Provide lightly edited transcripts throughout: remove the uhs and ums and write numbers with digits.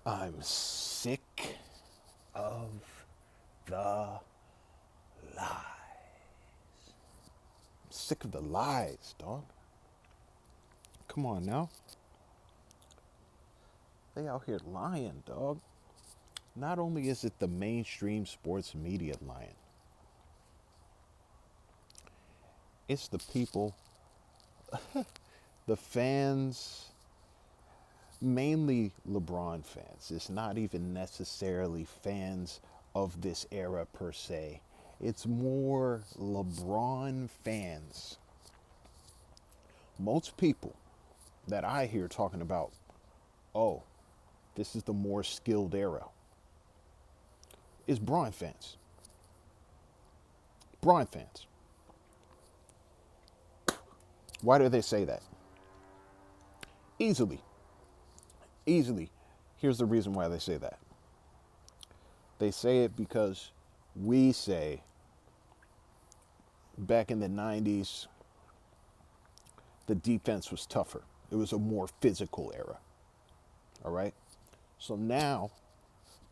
I'm sick of the lie. Sick of the lies, dog. Come on now. They out here lying, dog. Not only is it the mainstream sports media lying, it's the people, the fans, mainly LeBron fans. It's not even necessarily fans of this era per se. It's more LeBron fans. Most people that I hear talking about, oh, this is the more skilled era, is Bron fans. Bron fans. Why do they say that? Easily. Easily. Here's the reason why they say that. They say it because we say back in the 90s, the defense was tougher. It was a more physical era. All right? So now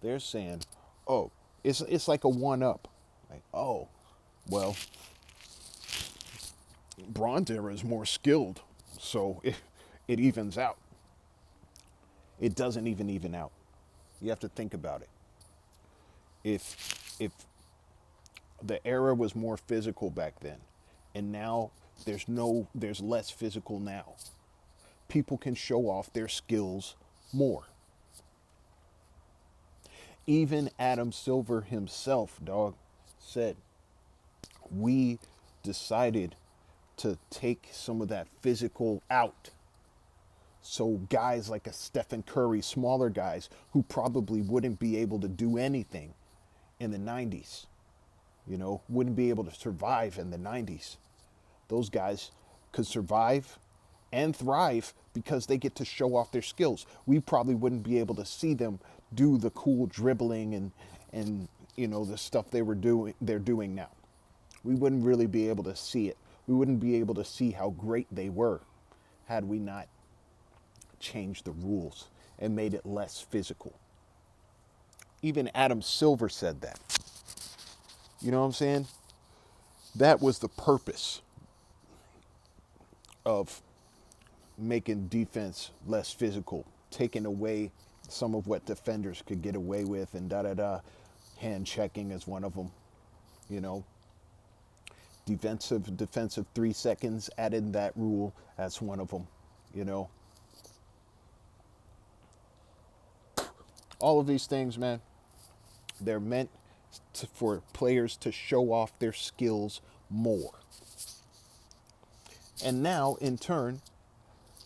they're saying, oh, it's like a one up. Like, oh, well, Bron's era is more skilled, so it evens out. It doesn't even out. You have to think about it. If the era was more physical back then, and now there's less physical now, people can show off their skills more. Even Adam Silver himself, dog, said, we decided to take some of that physical out. So guys like a Stephen Curry, smaller guys who probably wouldn't be able to do anything in the 90s, wouldn't be able to survive in the 90s. Those guys could survive and thrive because they get to show off their skills. We probably wouldn't be able to see them do the cool dribbling and the stuff they're doing now. We wouldn't really be able to see it. We wouldn't be able to see how great they were had we not changed the rules and made it less physical. Even Adam Silver said that. You know what I'm saying? That was the purpose of making defense less physical, taking away some of what defenders could get away with, and hand checking is one of them. You know, defensive 3 seconds, added that rule. That's one of them. All of these things, man, they're meant for players to show off their skills more. And now, in turn,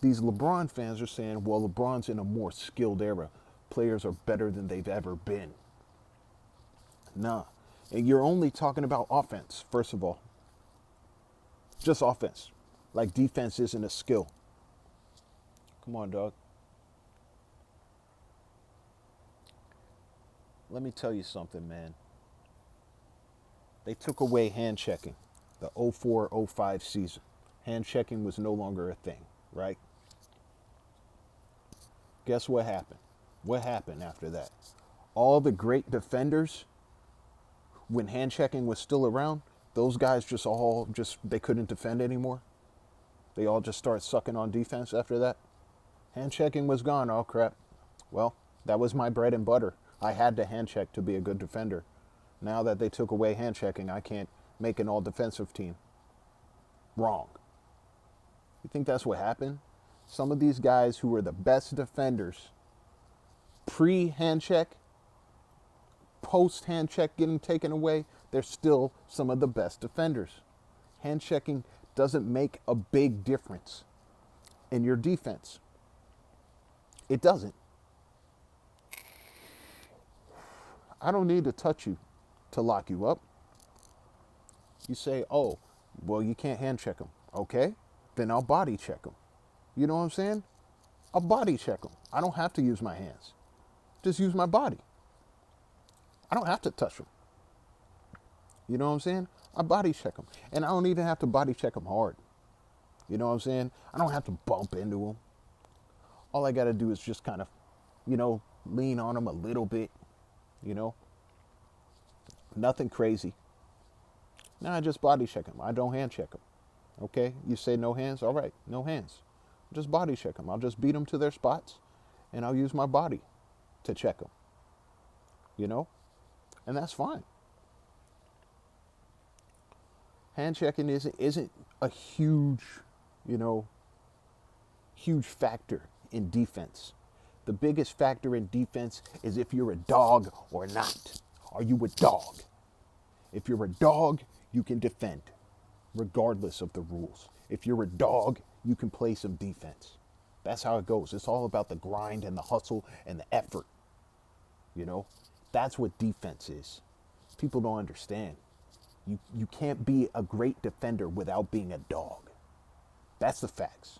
these LeBron fans are saying, well, LeBron's in a more skilled era. Players are better than they've ever been. Nah. And you're only talking about offense, first of all. Just offense. Like defense isn't a skill. Come on, dog. Let me tell you something, man. They took away hand checking the 04-05 season. Hand checking was no longer a thing, right? Guess what happened? What happened after that? All the great defenders, when hand checking was still around, those guys they couldn't defend anymore. They all just started sucking on defense after that. Hand checking was gone. Oh, crap. Well, that was my bread and butter. I had to hand check to be a good defender. Now that they took away hand checking, I can't make an all defensive team. Wrong. You think that's what happened? Some of these guys who were the best defenders pre-hand check, post-hand check getting taken away, they're still some of the best defenders. Hand checking doesn't make a big difference in your defense. It doesn't. I don't need to touch you to lock you up. You say, oh, well, you can't hand check them. Okay, then I'll body check them. You know what I'm saying? I'll body check them. I don't have to use my hands. Just use my body. I don't have to touch them. You know what I'm saying? I body check them. And I don't even have to body check them hard. You know what I'm saying? I don't have to bump into them. All I got to do is just kind of lean on them a little bit, you know, nothing crazy. Now I just body check them. I don't hand check them. Okay, you say no hands? All right, no hands. Just body check them. I'll just beat them to their spots and I'll use my body to check them, you know, and that's fine. Hand checking isn't a huge, you know, huge factor in defense. The biggest factor in defense is if you're a dog or not. Are you a dog? If you're a dog, you can defend, regardless of the rules. If you're a dog, you can play some defense. That's how it goes. It's all about the grind and the hustle and the effort. You know, that's what defense is. People don't understand. You can't be a great defender without being a dog. That's the facts.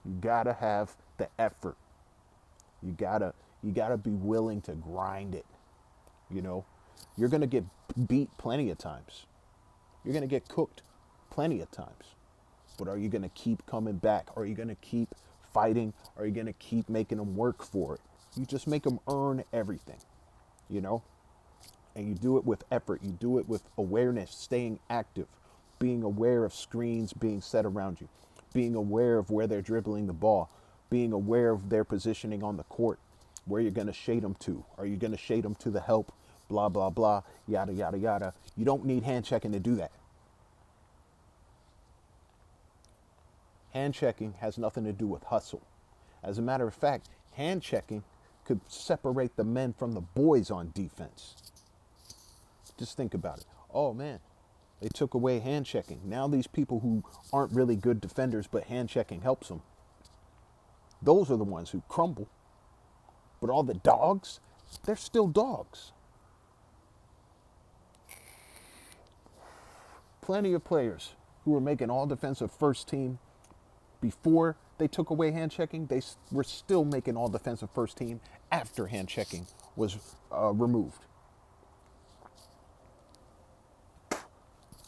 You gotta have the effort. You gotta be willing to grind it. You know, you're gonna get beat plenty of times. You're gonna get cooked plenty of times. But are you gonna keep coming back? Are you gonna keep fighting? Are you gonna keep making them work for it? You just make them earn everything, you know? And you do it with effort. You do it with awareness, staying active, being aware of screens being set around you, being aware of where they're dribbling the ball, being aware of their positioning on the court, where you're going to shade them to. Are you going to shade them to the help? Blah, blah, blah, yada, yada, yada. You don't need hand checking to do that. Hand checking has nothing to do with hustle. As a matter of fact, hand checking could separate the men from the boys on defense. Just think about it. Oh man, they took away hand checking. Now these people who aren't really good defenders, but hand checking helps them. Those are the ones who crumble. But all the dogs, they're still dogs. Plenty of players who were making all defensive first team before they took away hand checking, they were still making all defensive first team after hand checking was removed.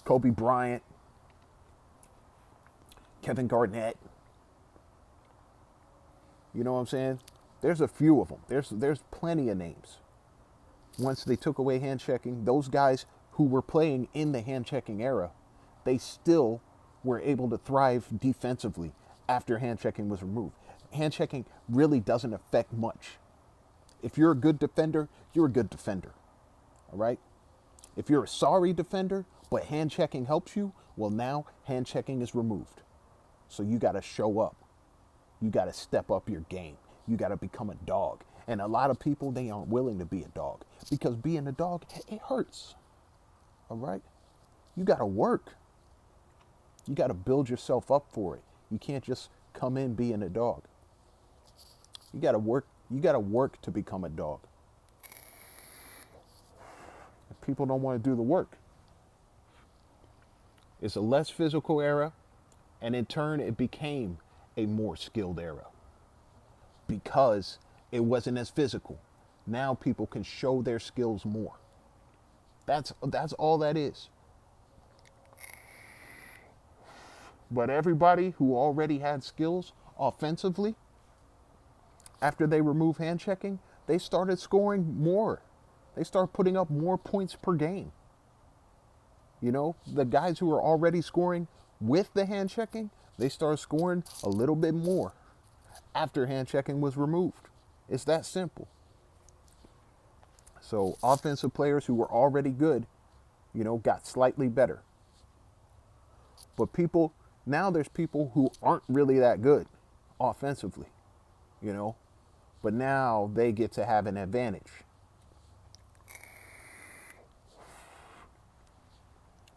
Kobe Bryant, Kevin Garnett. You know what I'm saying? There's a few of them. There's plenty of names. Once they took away hand checking, those guys who were playing in the hand checking era, they still were able to thrive defensively after hand checking was removed. Hand checking really doesn't affect much. If you're a good defender, you're a good defender. All right? If you're a sorry defender, but hand checking helps you, well, now hand checking is removed. So you got to show up. You got to step up your game. You got to become a dog. And a lot of people, they aren't willing to be a dog because being a dog, it hurts. All right? You got to work. You got to build yourself up for it. You can't just come in being a dog. You got to work. You got to work to become a dog. People don't want to do the work. It's a less physical era, and in turn, it became a more skilled era because it wasn't as physical. Now people can show their skills more. That's all that is. But everybody who already had skills offensively, after they removed hand checking, they started scoring more. They started putting up more points per game. You know, the guys who were already scoring with the hand checking, they started scoring a little bit more after hand checking was removed. It's that simple. So offensive players who were already good, you know, got slightly better. But now there's people who aren't really that good offensively, you know, but now they get to have an advantage.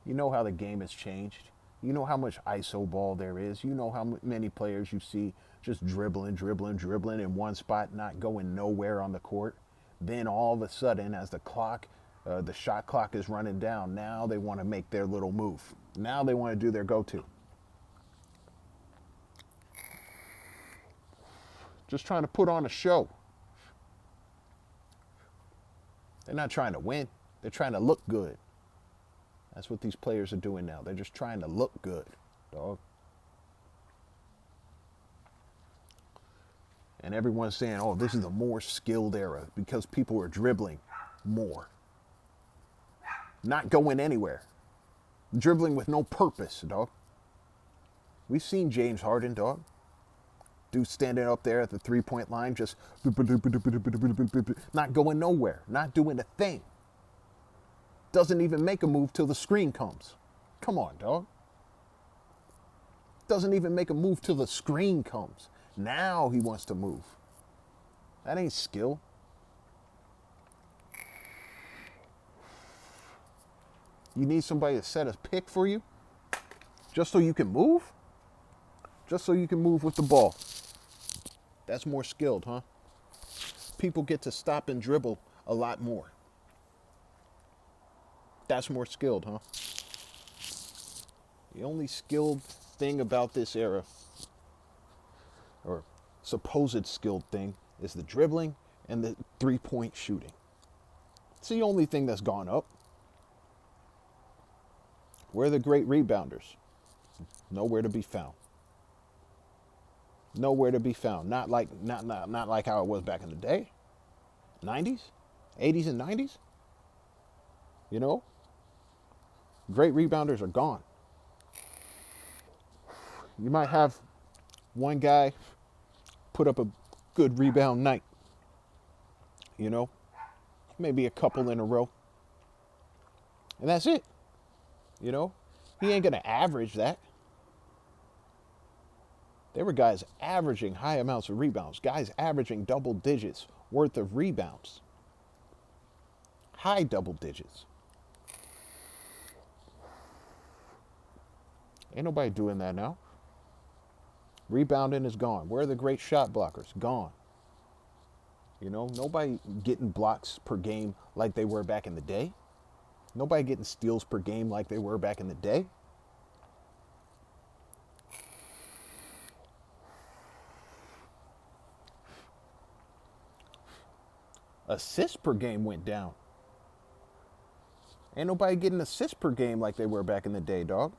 You know how the game has changed. You know how much ISO ball there is. You know how many players you see just dribbling in one spot, not going nowhere on the court. Then all of a sudden, as the shot clock is running down, now they want to make their little move. Now they want to do their go-to. Just trying to put on a show. They're not trying to win. They're trying to look good. That's what these players are doing now. They're just trying to look good, dog. And everyone's saying, oh, this is a more skilled era because people are dribbling more. Not going anywhere. Dribbling with no purpose, dog. We've seen James Harden, dog. Dude standing up there at the three-point line, just not going nowhere, not doing a thing. Doesn't even make a move till the screen comes. Come on, dog. Doesn't even make a move till the screen comes. Now he wants to move. That ain't skill. You need somebody to set a pick for you just so you can move? Just so you can move with the ball. That's more skilled, huh? People get to stop and dribble a lot more. That's more skilled, huh? The only skilled thing about this era, or supposed skilled thing, is the dribbling and the three-point shooting. It's the only thing that's gone up. Where are the great rebounders? Nowhere to be found. Nowhere to be found. Not like how it was back in the day. 90s? 80s and 90s? You know? Great rebounders are gone. You might have one guy put up a good rebound night. You know? Maybe a couple in a row. And that's it. You know? He ain't going to average that. There were guys averaging high amounts of rebounds. Guys averaging double digits worth of rebounds. High double digits. Ain't nobody doing that now. Rebounding is gone. Where are the great shot blockers? Gone. You know, nobody getting blocks per game like they were back in the day. Nobody getting steals per game like they were back in the day. Assists per game went down. Ain't nobody getting assists per game like they were back in the day, dog.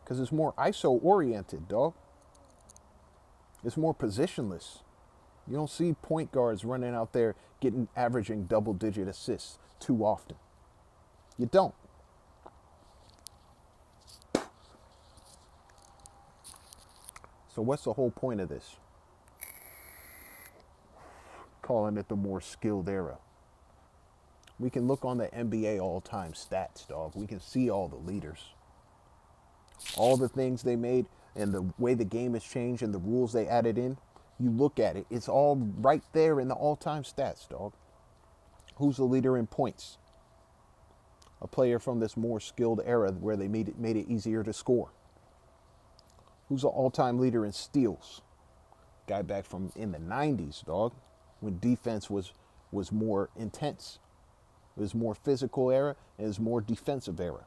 Because it's more ISO oriented, dog. It's more positionless. You don't see point guards running out there averaging double digit assists too often. You don't. So what's the whole point of this? Calling it the more skilled era. We can look on the NBA all-time stats, dog. We can see all the leaders. All the things they made and the way the game has changed and the rules they added in. You look at it, it's all right there in the all-time stats, dog. Who's the leader in points? A player from this more skilled era where they made it easier to score. Who's the all-time leader in steals? Guy back from in the 90s, dog, when defense was more intense. It was more physical era and it was more defensive era.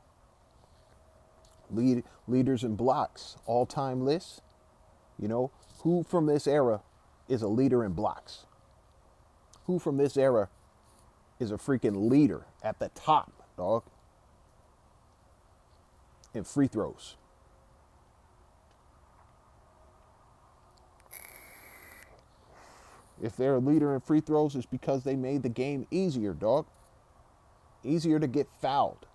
Leaders in blocks, all-time list. You know, who from this era is a leader in blocks? Who from this era is a freaking leader at the top, dog? In free throws. If they're a leader in free throws, it's because they made the game easier, dog. Easier to get fouled.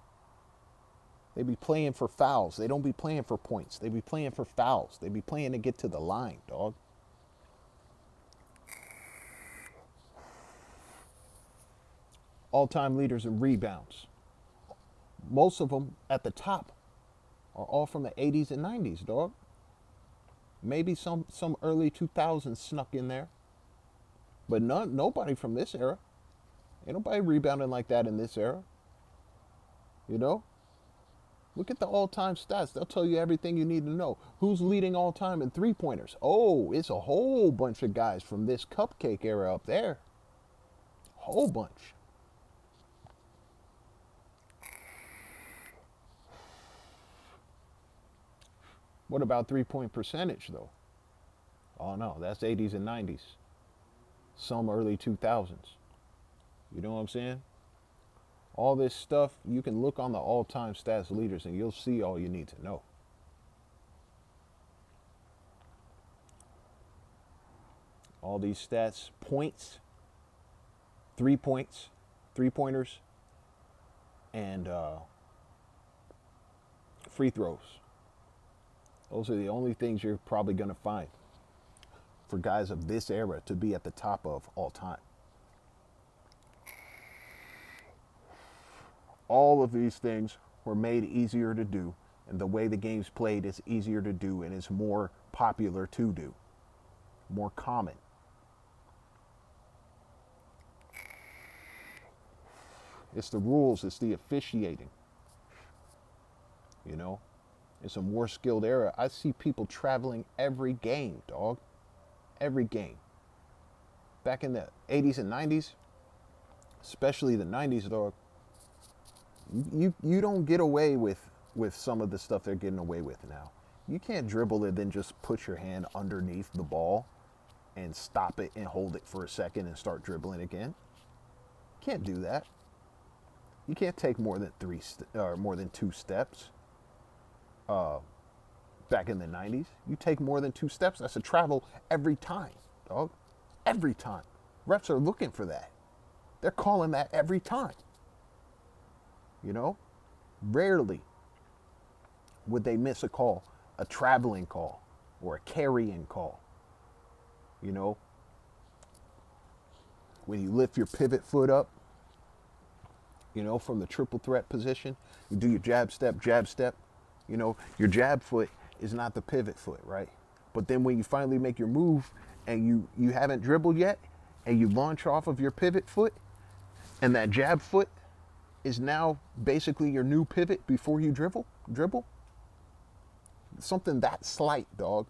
They be playing for fouls. They don't be playing for points. They be playing for fouls. They be playing to get to the line, dog. All-time leaders in rebounds. Most of them at the top are all from the 80s and 90s, dog. Maybe some early 2000s snuck in there. But nobody from this era. Ain't nobody rebounding like that in this era. You know? Look at the all-time stats. They'll tell you everything you need to know. Who's leading all-time in three-pointers? Oh, it's a whole bunch of guys from this cupcake era up there. Whole bunch. What about three-point percentage, though? Oh, no, that's 80s and 90s. Some early 2000s. You know what I'm saying? All this stuff, you can look on the all-time stats leaders and you'll see all you need to know. All these stats, points, 3 points, 3 pointers, and free throws. Those are the only things you're probably going to find for guys of this era to be at the top of all time. All of these things were made easier to do, and the way the game's played is easier to do and is more popular to do, more common. It's the rules, it's the officiating. You know, it's a more skilled era. I see people traveling every game, dog. Every game. Back in the 80s and 90s, especially the 90s, dog, you don't get away with some of the stuff they're getting away with now. You can't dribble and then just put your hand underneath the ball and stop it and hold it for a second and start dribbling again. Can't do that. You can't take more than more than 2 steps. Back in the 90s, you take more than 2 steps, that's a travel every time, dog. Every time. Refs are looking for that. They're calling that every time. You know? Rarely would they miss a call, a traveling call, or a carrying call. You know? When you lift your pivot foot up, you know, from the triple threat position, you do your jab step, you know, your jab foot is not the pivot foot, right? But then when you finally make your move and you haven't dribbled yet and you launch off of your pivot foot and that jab foot is now basically your new pivot before you dribble. Something that slight, dog.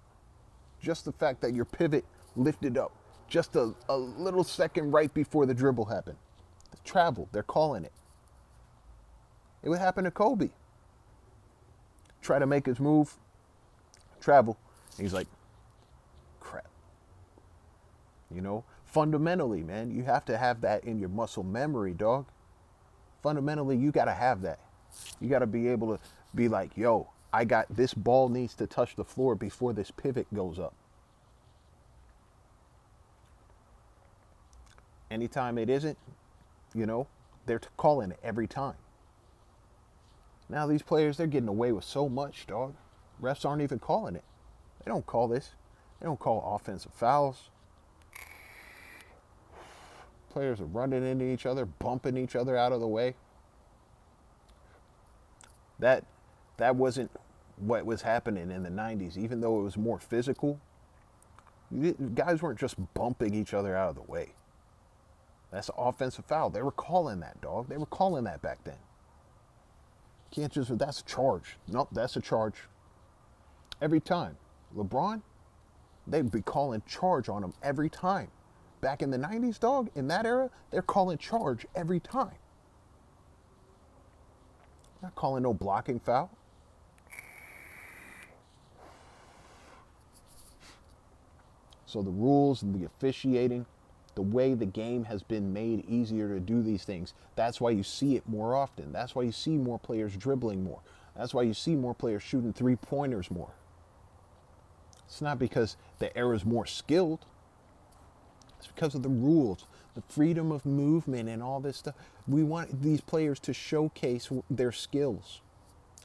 Just the fact that your pivot lifted up just a little second right before the dribble happened. The travel, they're calling it. It would happen to Kobe. Try to make his move, travel, and he's like, crap. You know, fundamentally, man, you have to have that in your muscle memory, dog. Fundamentally, you got to have that. You got to be able to be like, yo, I got this ball needs to touch the floor before this pivot goes up. Anytime it isn't, you know, they're calling it every time. Now these players, they're getting away with so much, dog. Refs aren't even calling it. They don't call this. They don't call offensive fouls. Players are running into each other, bumping each other out of the way. That wasn't what was happening in the 90s. Even though it was more physical, guys weren't just bumping each other out of the way. That's an offensive foul. They were calling that, dog. They were calling that back then. Can't just, that's a charge. Nope, that's a charge. Every time. LeBron, they'd be calling charge on him every time. Back in the 90s, dog, in that era, they're calling charge every time. Not calling no blocking foul. So the rules and the officiating, the way the game has been made easier to do these things. That's why you see it more often. That's why you see more players dribbling more. That's why you see more players shooting 3-pointers more. It's not because the era's more skilled. It's because of the rules, the freedom of movement and all this stuff. We want these players to showcase their skills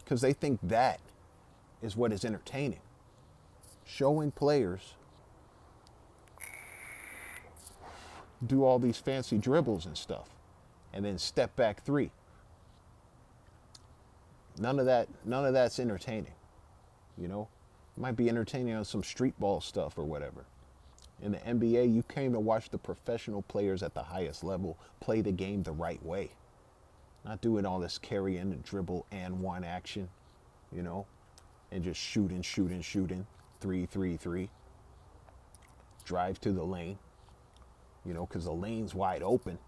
because they think that is what is entertaining. Showing players do all these fancy dribbles and stuff and then step back 3. None of that's entertaining. You know, it might be entertaining on some street ball stuff or whatever. In the NBA, you came to watch the professional players at the highest level play the game the right way. Not doing all this carry in and dribble and one action, you know, and just shooting, 3-3-3. Drive to the lane. You know, because the lane's wide open.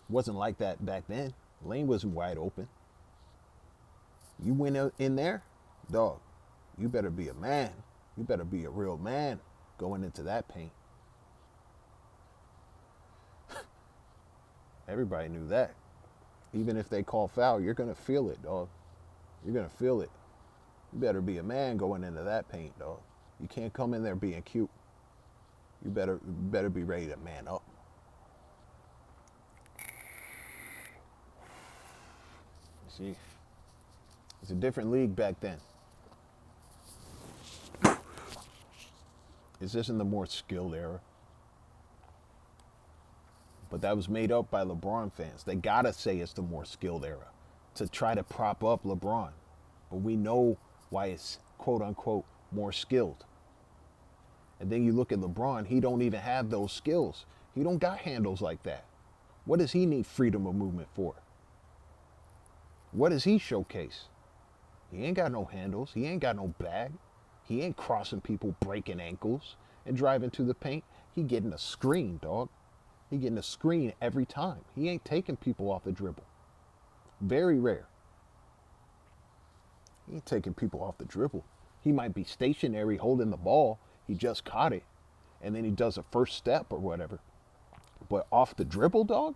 Wasn't like that back then. The lane wasn't wide open. You went in there, dog, you better be a man. You better be a real man going into that paint. Everybody knew that. Even if they call foul, you're going to feel it, dog. You're going to feel it. You better be a man going into that paint, dog. You can't come in there being cute. You better be ready to man up. See, it's a different league back then. This isn't the more skilled era. But that was made up by LeBron fans. They gotta say it's the more skilled era to try to prop up LeBron. But we know why it's quote unquote more skilled. And then you look at LeBron, he don't even have those skills. He don't got handles like that. What does he need freedom of movement for? What does he showcase? He ain't got no handles. He ain't got no bag. He ain't crossing people, breaking ankles, and driving to the paint. He getting a screen, dog. He getting a screen every time. He ain't taking people off the dribble. Very rare. He ain't taking people off the dribble. He might be stationary holding the ball. He just caught it. And then he does a first step or whatever. But off the dribble, dog,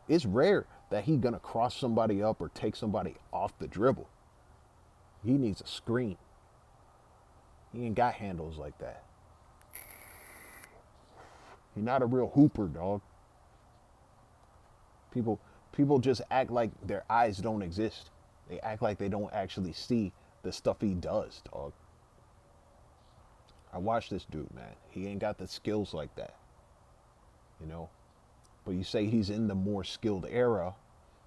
it's rare that he gonna cross somebody up or take somebody off the dribble. He needs a screen. He ain't got handles like that. He's not a real hooper, dog. People just act like their eyes don't exist. They act like they don't actually see the stuff he does, dog. I watch this dude, man. He ain't got the skills like that. You know? But you say he's in the more skilled era,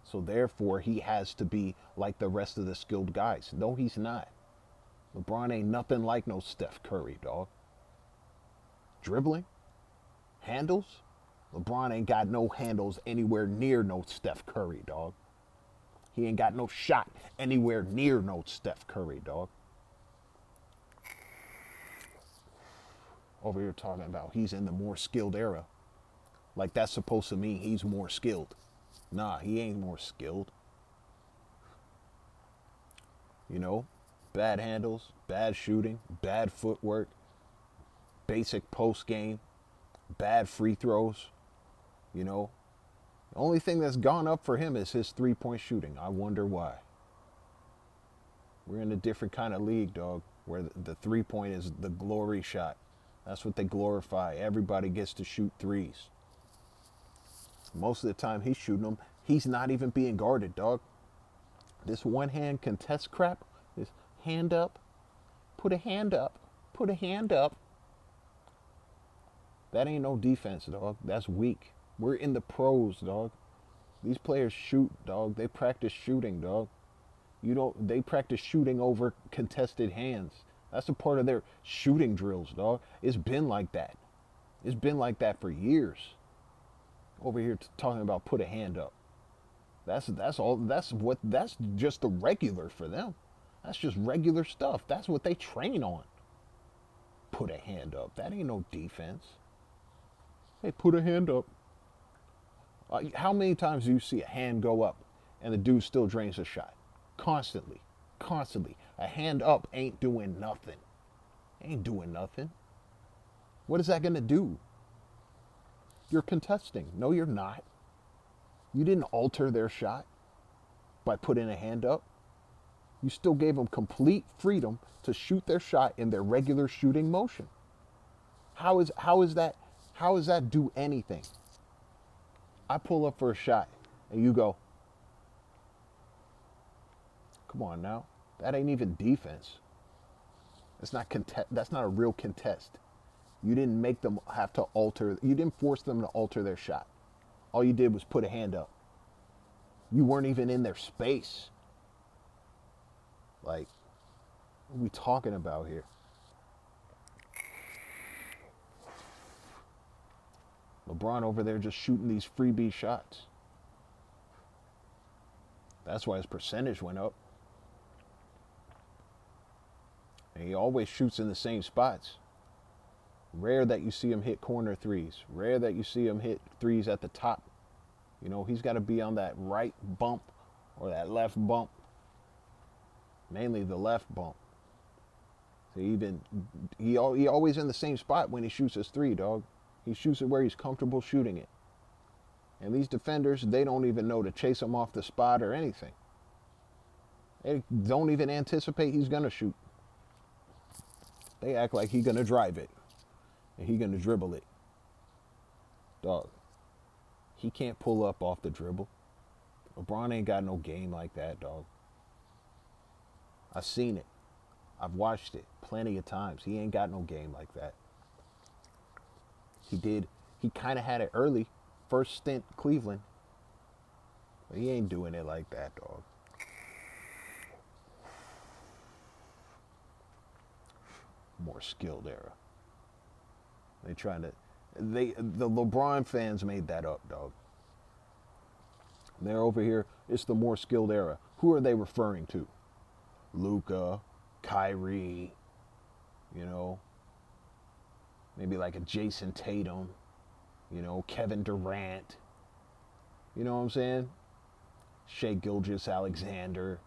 so therefore he has to be like the rest of the skilled guys. No, he's not. LeBron ain't nothing like no Steph Curry, dog. Dribbling? Handles? LeBron ain't got no handles anywhere near no Steph Curry, dog. He ain't got no shot anywhere near no Steph Curry, dog. Over here talking about he's in the more skilled era. Like that's supposed to mean he's more skilled. Nah, he ain't more skilled. You know, bad handles, bad shooting, bad footwork, basic post game, bad free throws. You know, the only thing that's gone up for him is his 3-point shooting. I wonder why. We're in a different kind of league, dog, where the 3-point is the glory shot. That's what they glorify. Everybody gets to shoot threes. Most of the time he's shooting them, he's not even being guarded, dog. This one-hand contest crap, this hand up, put a hand up, put a hand up. That ain't no defense, dog. That's weak. We're in the pros, dog. These players shoot, dog. They practice shooting, dog. They practice shooting over contested hands. That's a part of their shooting drills, dog. It's been like that. It's been like that for years. Over here talking about put a hand up. That's just the regular for them. That's just regular stuff. That's what they train on. Put a hand up. That ain't no defense. Hey, put a hand up. How many times do you see a hand go up and the dude still drains a shot? Constantly. Constantly. A hand up ain't doing nothing. Ain't doing nothing. What is that going to do? You're contesting. No, you're not. You didn't alter their shot by putting a hand up. You still gave them complete freedom to shoot their shot in their regular shooting motion. How is that do anything? I pull up for a shot and you go, come on now. That ain't even defense. That's not a real contest. You didn't make them have to alter. You didn't force them to alter their shot. All you did was put a hand up. You weren't even in their space. Like, what are we talking about here? LeBron over there just shooting these freebie shots. That's why his percentage went up. And he always shoots in the same spots. Rare that you see him hit corner threes. Rare that you see him hit threes at the top. You know, he's got to be on that right bump or that left bump. Mainly the left bump. So he always in the same spot when he shoots his three, dog. He shoots it where he's comfortable shooting it. And these defenders, they don't even know to chase him off the spot or anything. They don't even anticipate he's going to shoot. They act like he's going to drive it. and he gonna dribble it. Dog, he can't pull up off the dribble. LeBron ain't got no game like that, dog. I've seen it. I've watched it plenty of times. He ain't got no game like that. He did. He kind of had it early, first stint Cleveland, but he ain't doing it like that, dog. More skilled era. They trying to. The LeBron fans made that up, dog. They're over here. It's the more skilled era. Who are they referring to? Luka, Kyrie, you know, maybe like a Jason Tatum, you know, Kevin Durant, you know what I'm saying? Shea Gilgeous-Alexander.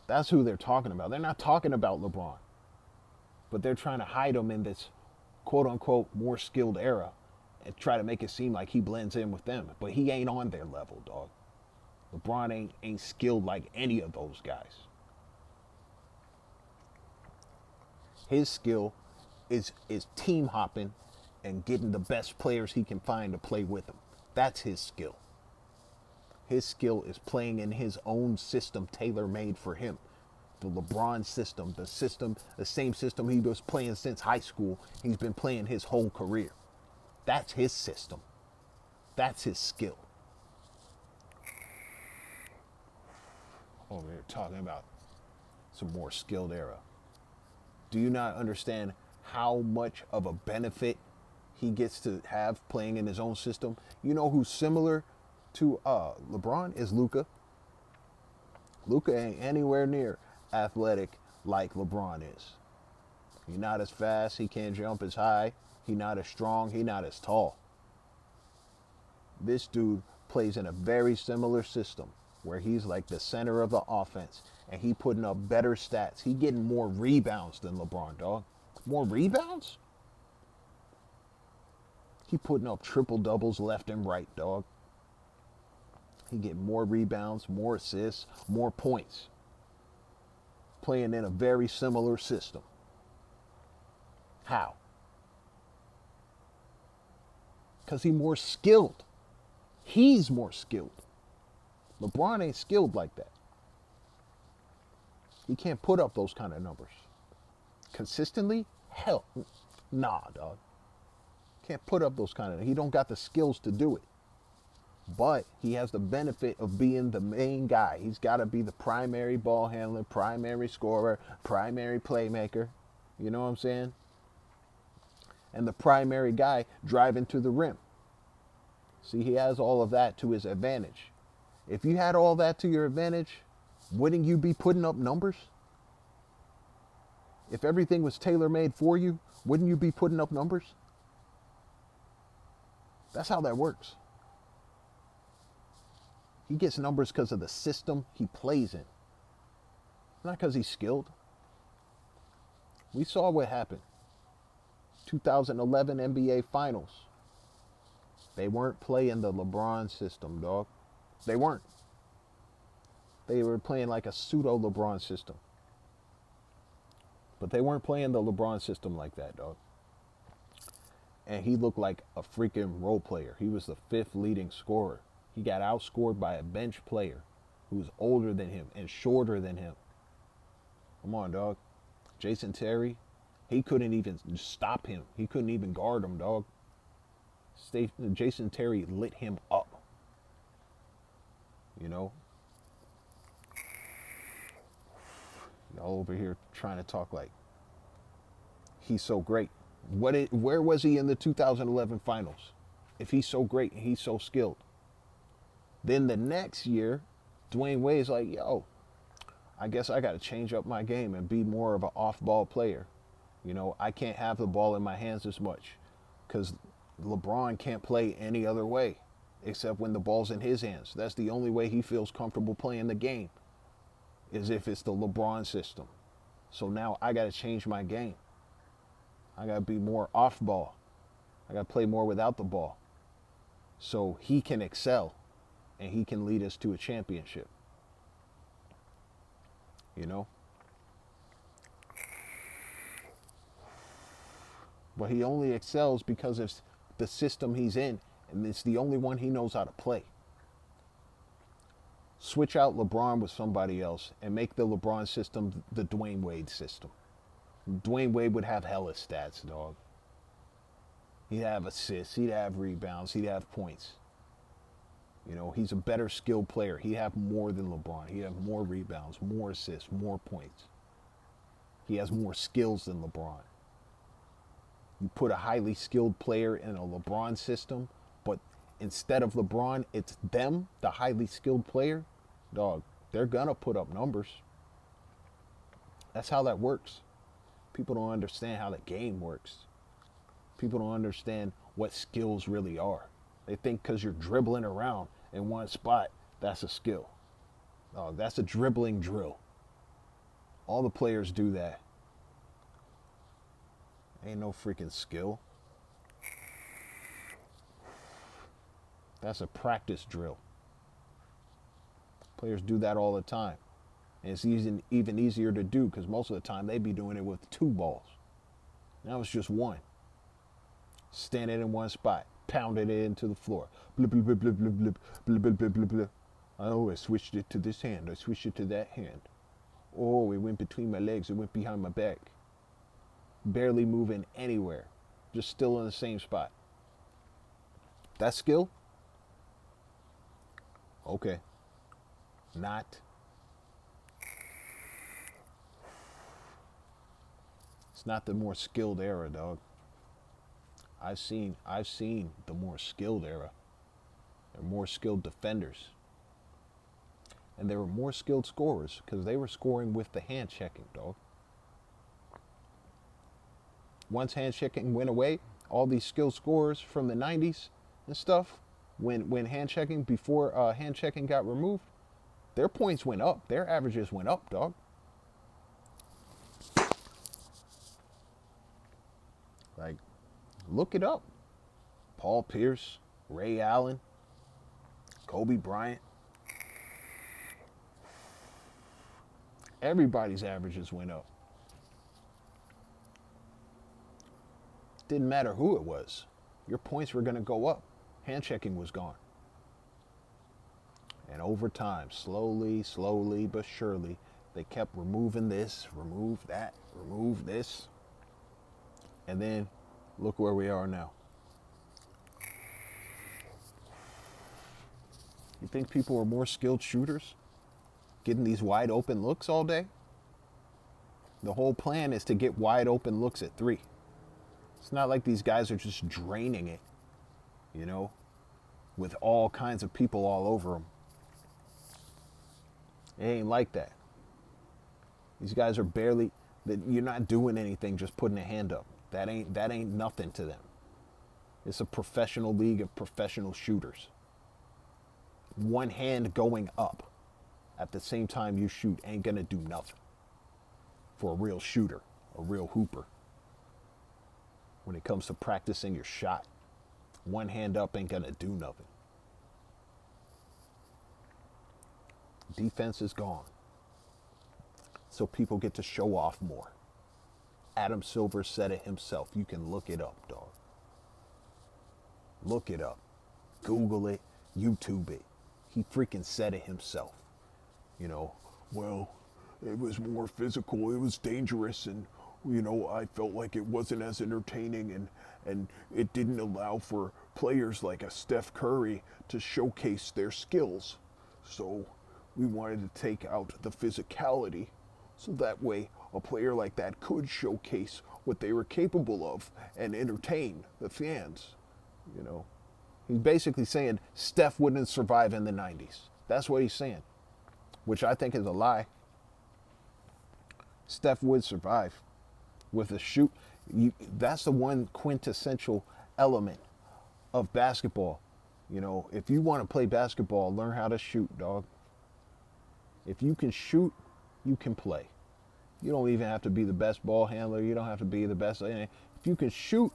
That's who they're talking about. They're not talking about LeBron, but they're trying to hide him in this quote unquote more skilled era and try to make it seem like he blends in with them. But he ain't on their level, dog. LeBron ain't skilled like any of those guys. His skill is team hopping and getting the best players he can find to play with him. That's his skill. His skill is playing in his own system tailor-made for him. The LeBron system, the same system he was playing since high school, he's been playing his whole career. That's his system. That's his skill. Over here talking about some more skilled era. Do you not understand how much of a benefit he gets to have playing in his own system? You know who's similar to LeBron is Luka. Luka ain't anywhere near athletic like LeBron is. He's not as fast. He can't jump as high. He's not as strong. He's not as tall. This dude plays in a very similar system where he's like the center of the offense and he putting up better stats. He getting more rebounds than LeBron, dog. More rebounds? He putting up triple doubles left and right, dog. He getting more rebounds, more assists, more points. Playing in a very similar system. How? Because he's more skilled. He's more skilled. LeBron ain't skilled like that. He can't put up those kind of numbers. Consistently? Hell, nah, dog. Can't put up those kind of. He don't got the skills to do it. But he has the benefit of being the main guy. He's got to be the primary ball handler, primary scorer, primary playmaker. You know what I'm saying? And the primary guy driving to the rim. See, he has all of that to his advantage. If you had all that to your advantage, wouldn't you be putting up numbers? If everything was tailor-made for you, wouldn't you be putting up numbers? That's how that works. He gets numbers because of the system he plays in. Not because he's skilled. We saw what happened. 2011 NBA Finals. They weren't playing the LeBron system, dog. They weren't. They were playing like a pseudo LeBron system. But they weren't playing the LeBron system like that, dog. And he looked like a freaking role player. He was the 5th leading scorer. He got outscored by a bench player who was older than him and shorter than him. Come on, dog. Jason Terry, he couldn't even stop him. He couldn't even guard him, dog. Jason Terry lit him up. You know? Y'all over here trying to talk like he's so great. Where was he in the 2011 finals? If he's so great and he's so skilled. Then the next year, Dwayne Wade's like, yo, I guess I got to change up my game and be more of an off-ball player. You know, I can't have the ball in my hands as much because LeBron can't play any other way except when the ball's in his hands. That's the only way he feels comfortable playing the game is if it's the LeBron system. So now I got to change my game. I got to be more off-ball. I got to play more without the ball so he can excel. And he can lead us to a championship. You know? But he only excels because of the system he's in, and it's the only one he knows how to play. Switch out LeBron with somebody else and make the LeBron system the Dwayne Wade system. Dwayne Wade would have hella stats, dog. He'd have assists, he'd have rebounds, he'd have points. You know, he's a better skilled player. He'd have more than LeBron. He'd have more rebounds, more assists, more points. He has more skills than LeBron. You put a highly skilled player in a LeBron system, but instead of LeBron, it's them, the highly skilled player, dog, they're gonna put up numbers. That's how that works. People don't understand how the game works. People don't understand what skills really are. They think because you're dribbling around in one spot, that's a skill. Dog, that's a dribbling drill. All the players do that. Ain't no freaking skill. That's a practice drill. Players do that all the time. And it's even easier to do because most of the time they be doing it with 2 balls. Now it's just 1. Standing in one spot, pounding it into the floor. Blip, blip, blip, blip, blip, blip, blip, blip, blip, blip, blip. Oh, I switched it to this hand. I switched it to that hand. Oh, it went between my legs. It went behind my back. Barely moving anywhere. Just still in the same spot. That skill? Okay. Not. It's not the more skilled era, dog. I've seen the more skilled era. There are more skilled defenders. And there were more skilled scorers because they were scoring with the hand checking, dog. Once hand checking went away, all these skilled scorers from the 90s and stuff, when hand checking, before hand checking got removed, their points went up. Their averages went up, dog. Like, look it up. Paul Pierce, Ray Allen, Kobe Bryant. Everybody's averages went up. Didn't matter who it was. Your points were going to go up. Hand checking was gone. And over time, slowly but surely, they kept removing this, remove that, remove this. And then look where we are now. You think people are more skilled shooters? Getting these wide open looks all day? The whole plan is to get wide open looks at 3. It's not like these guys are just draining it, you know, with all kinds of people all over them. It ain't like that. These guys are barely, you're not doing anything just putting a hand up. That ain't nothing to them. It's a professional league of professional shooters. One hand going up at the same time you shoot ain't gonna do nothing for a real shooter, a real hooper. When it comes to practicing your shot, one hand up ain't gonna do nothing. Defense is gone. So people get to show off more. Adam Silver said it himself. You can look it up, dog. Look it up. Google it. YouTube it. He freaking said it himself. You know, well, it was more physical. It was dangerous. And, you know, I felt like it wasn't as entertaining. And it didn't allow for players like a Steph Curry to showcase their skills. So we wanted to take out the physicality. So that way a player like that could showcase what they were capable of and entertain the fans, you know. He's basically saying Steph wouldn't survive in the 90s. That's what he's saying, which I think is a lie. Steph would survive with a shoot. That's the one quintessential element of basketball. You know, if you want to play basketball, learn how to shoot, dog. If you can shoot, you can play. You don't even have to be the best ball handler. You don't have to be the best. If you can shoot,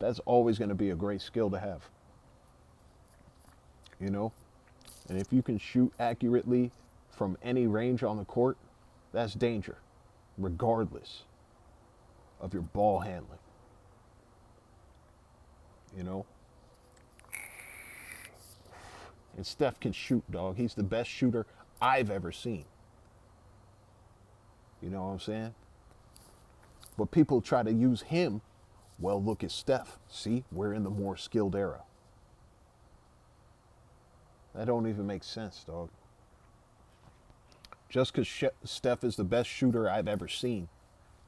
that's always going to be a great skill to have. You know? And if you can shoot accurately from any range on the court, that's danger, regardless of your ball handling. You know? And Steph can shoot, dog. He's the best shooter I've ever seen. You know what I'm saying? But people try to use him. Well, look at Steph. See, we're in the more skilled era. That don't even make sense, dog. Just because Steph is the best shooter I've ever seen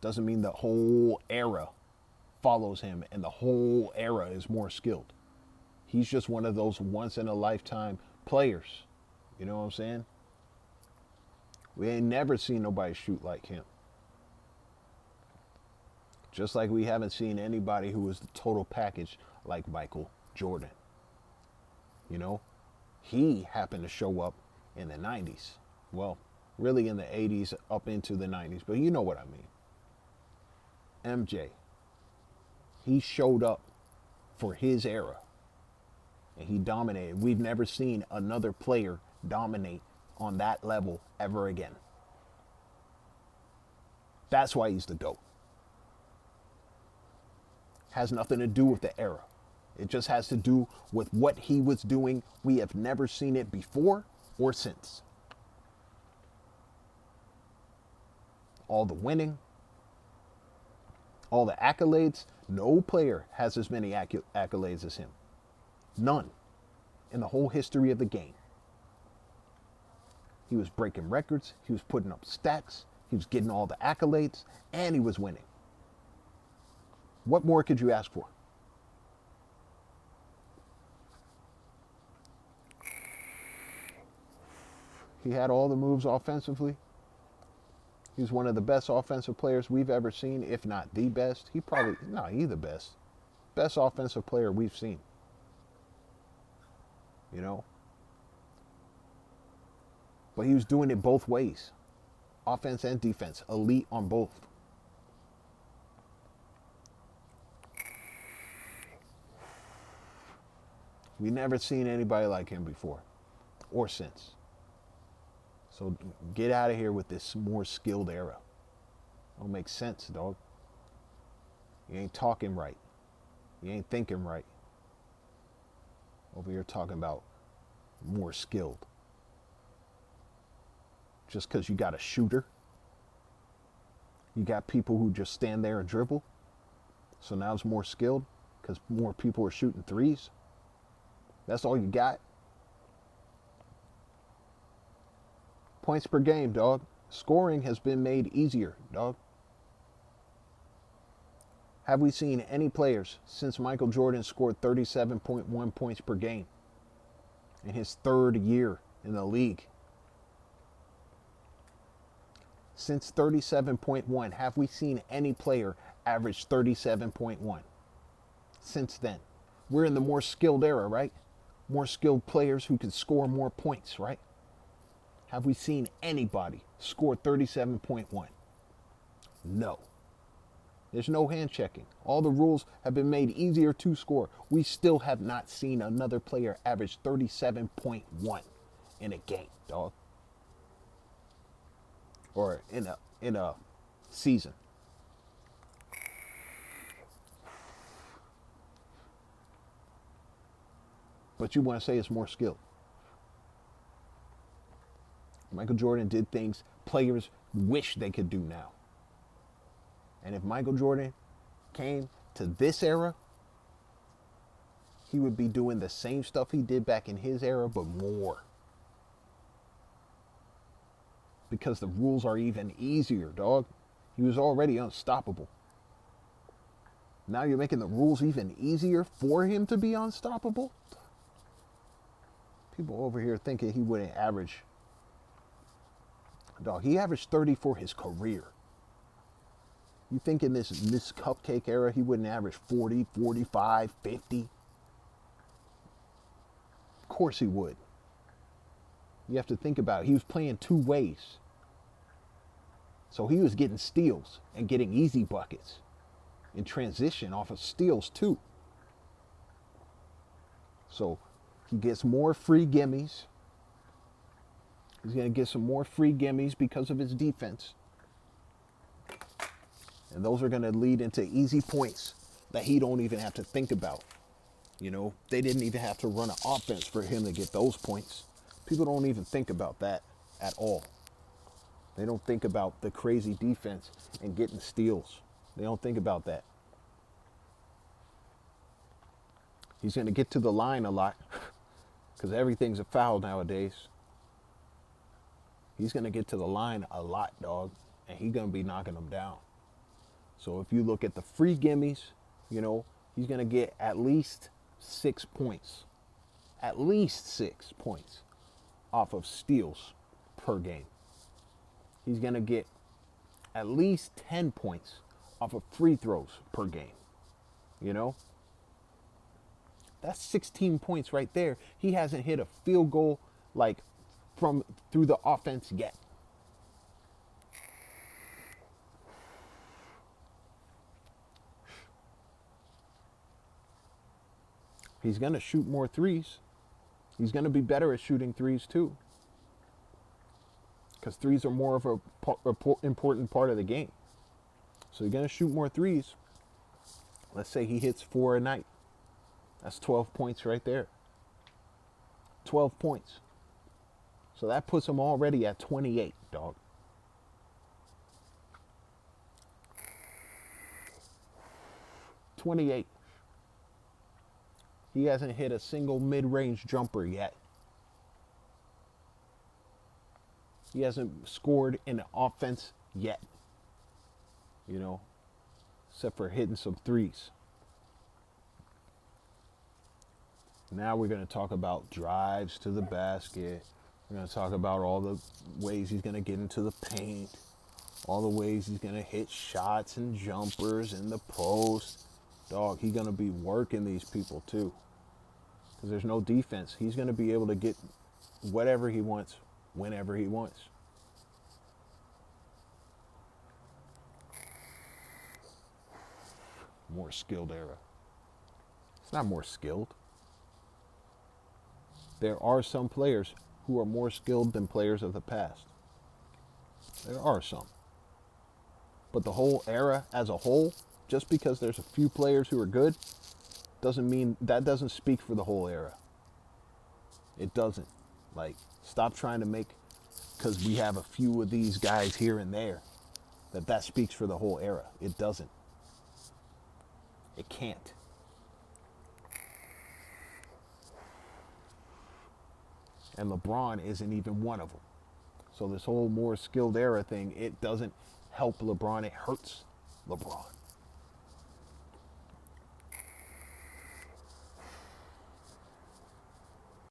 doesn't mean the whole era follows him and the whole era is more skilled. He's just one of those once-in-a-lifetime players. You know what I'm saying? We ain't never seen nobody shoot like him. Just like we haven't seen anybody who was the total package like Michael Jordan. You know? He happened to show up in the 90s. Well, really in the 80s up into the 90s, but you know what I mean. MJ. He showed up for his era. And he dominated. We've never seen another player dominate on that level ever again. That's why he's the GOAT. Has nothing to do with the era. It just has to do with what he was doing. We have never seen it before or since. All the winning, all the accolades. No player has as many accolades as him. None in the whole history of the game. He was breaking records. He was putting up stats. He was getting all the accolades. And he was winning. What more could you ask for? He had all the moves offensively. He's one of the best offensive players we've ever seen, if not the best. He's the best. Best offensive player we've seen. You know? But he was doing it both ways. Offense and defense. Elite on both. We never seen anybody like him before. Or since. So get out of here with this more skilled era. Don't make sense, dog. You ain't talking right. You ain't thinking right. Over here talking about more skilled. Just because you got a shooter. You got people who just stand there and dribble. So now it's more skilled because more people are shooting threes. That's all you got. Points per game, dog. Scoring has been made easier, dog. Have we seen any players since Michael Jordan scored 37.1 points per game in his third year in the league? Since 37.1, have we seen any player average 37.1? Since then. We're in the more skilled era, right? More skilled players who can score more points, right? Have we seen anybody score 37.1? No. There's no hand checking. All the rules have been made easier to score. We still have not seen another player average 37.1 in a game, dog. Or in a season. But you want to say it's more skill. Michael Jordan did things players wish they could do now. And if Michael Jordan came to this era, he would be doing the same stuff he did back in his era, but more. Because the rules are even easier, dog. He was already unstoppable. Now you're making the rules even easier for him to be unstoppable? People over here thinking he wouldn't average. Dog, he averaged 30 for his career. You think in this cupcake era he wouldn't average 40, 45, 50? Of course he would. You have to think about it. He was playing two ways. So he was getting steals and getting easy buckets in transition off of steals too. So he gets more free gimmies. He's going to get some more free gimmies because of his defense. And those are going to lead into easy points that he don't even have to think about. They didn't even have to run an offense for him to get those points. People don't even think about that at all. They don't think about the crazy defense and getting steals. They don't think about that. He's going to get to the line a lot because everything's a foul nowadays. He's going to get to the line a lot, dog, and he's going to be knocking them down. So if you look at the free gimmies, he's going to get at least 6 points. At least 6 points off of steals per game. He's going to get at least 10 points off of free throws per game. That's 16 points right there. He hasn't hit a field goal from through the offense yet. He's going to shoot more threes. He's going to be better at shooting threes too. Because threes are more of a important part of the game. So he's going to shoot more threes. Let's say he hits 4 a night. That's 12 points right there. 12 points. So that puts him already at 28, dog. $28. He hasn't hit a single mid-range jumper yet. He hasn't scored in the offense yet. Except for hitting some threes. Now we're going to talk about drives to the basket. We're going to talk about all the ways he's going to get into the paint. All the ways he's going to hit shots and jumpers in the post. Dog, he's going to be working these people too. Because there's no defense. He's going to be able to get whatever he wants, whenever he wants. More skilled era. It's not more skilled. There are some players who are more skilled than players of the past. There are some. But the whole era as a whole, just because there's a few players who are good, doesn't speak for the whole era. It doesn't. Stop trying to make, because we have a few of these guys here and there, that speaks for the whole era. It doesn't. It can't. And LeBron isn't even one of them. So this whole more skilled era thing, it doesn't help LeBron. It hurts LeBron.